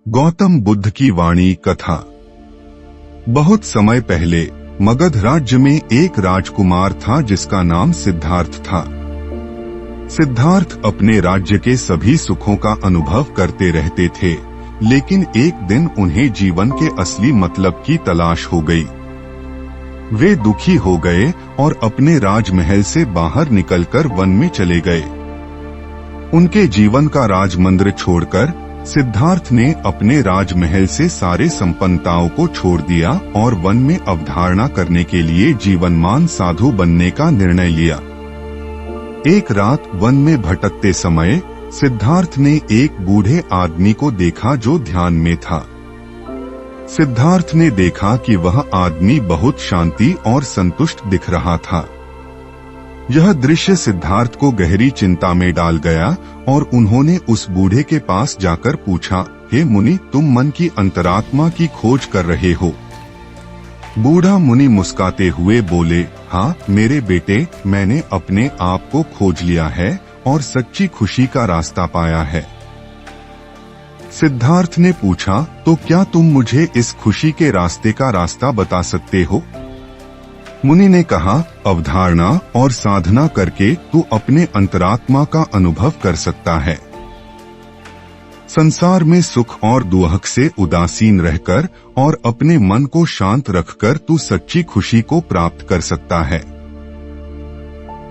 गौतम बुद्ध की वाणी कथा। बहुत समय पहले मगध राज्य में एक राजकुमार था जिसका नाम सिद्धार्थ था। सिद्धार्थ अपने राज्य के सभी सुखों का अनुभव करते रहते थे, लेकिन एक दिन उन्हें जीवन के असली मतलब की तलाश हो गई। वे दुखी हो गए और अपने राजमहल से बाहर निकलकर वन में चले गए। उनके जीवन का राजमंदिर छोड़कर सिद्धार्थ ने अपने राजमहल से सारे संपन्नताओं को छोड़ दिया और वन में अवधारणा करने के लिए जीवनमान साधु बनने का निर्णय लिया। एक रात वन में भटकते समय सिद्धार्थ ने एक बूढ़े आदमी को देखा जो ध्यान में था। सिद्धार्थ ने देखा कि वह आदमी बहुत शांति और संतुष्ट दिख रहा था। यह दृश्य सिद्धार्थ को गहरी चिंता में डाल गया और उन्होंने उस बूढ़े के पास जाकर पूछा, हे मुनि, तुम मन की अंतरात्मा की खोज कर रहे हो? बूढ़ा मुनि मुस्कुराते हुए बोले, हाँ मेरे बेटे, मैंने अपने आप को खोज लिया है और सच्ची खुशी का रास्ता पाया है। सिद्धार्थ ने पूछा, तो क्या तुम मुझे इस खुशी के रास्ते का रास्ता बता सकते हो? मुनि ने कहा, अवधारणा और साधना करके तू अपने अंतरात्मा का अनुभव कर सकता है। संसार में सुख और दुख से उदासीन रहकर और अपने मन को शांत रखकर तू सच्ची खुशी को प्राप्त कर सकता है।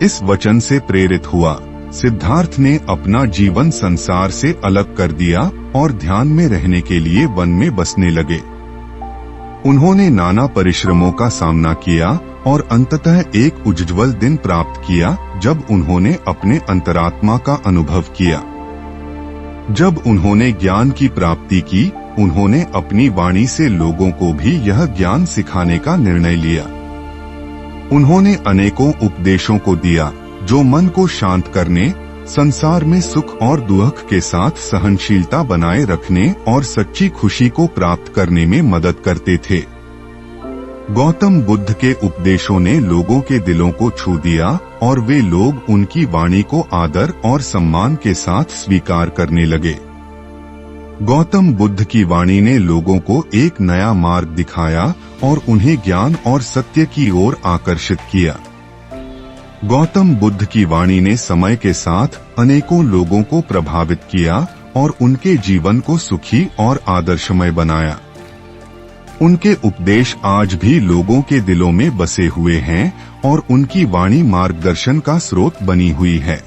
इस वचन से प्रेरित हुआ सिद्धार्थ ने अपना जीवन संसार से अलग कर दिया और ध्यान में रहने के लिए वन में बसने लगे। उन्होंने नाना परिश्रमों का सामना किया और अंततः एक उज्ज्वल दिन प्राप्त किया जब उन्होंने अपने अंतरात्मा का अनुभव किया। जब उन्होंने ज्ञान की प्राप्ति की, उन्होंने अपनी वाणी से लोगों को भी यह ज्ञान सिखाने का निर्णय लिया। उन्होंने अनेकों उपदेशों को दिया जो मन को शांत करने, संसार में सुख और दुख के साथ सहनशीलता बनाए रखने और सच्ची खुशी को प्राप्त करने में मदद करते थे। गौतम बुद्ध के उपदेशों ने लोगों के दिलों को छू दिया और वे लोग उनकी वाणी को आदर और सम्मान के साथ स्वीकार करने लगे। गौतम बुद्ध की वाणी ने लोगों को एक नया मार्ग दिखाया और उन्हें ज्ञान और सत्य की ओर आकर्षित किया। गौतम बुद्ध की वाणी ने समय के साथ अनेकों लोगों को प्रभावित किया और उनके जीवन को सुखी और आदर्शमय बनाया। उनके उपदेश आज भी लोगों के दिलों में बसे हुए हैं और उनकी वाणी मार्गदर्शन का स्रोत बनी हुई है।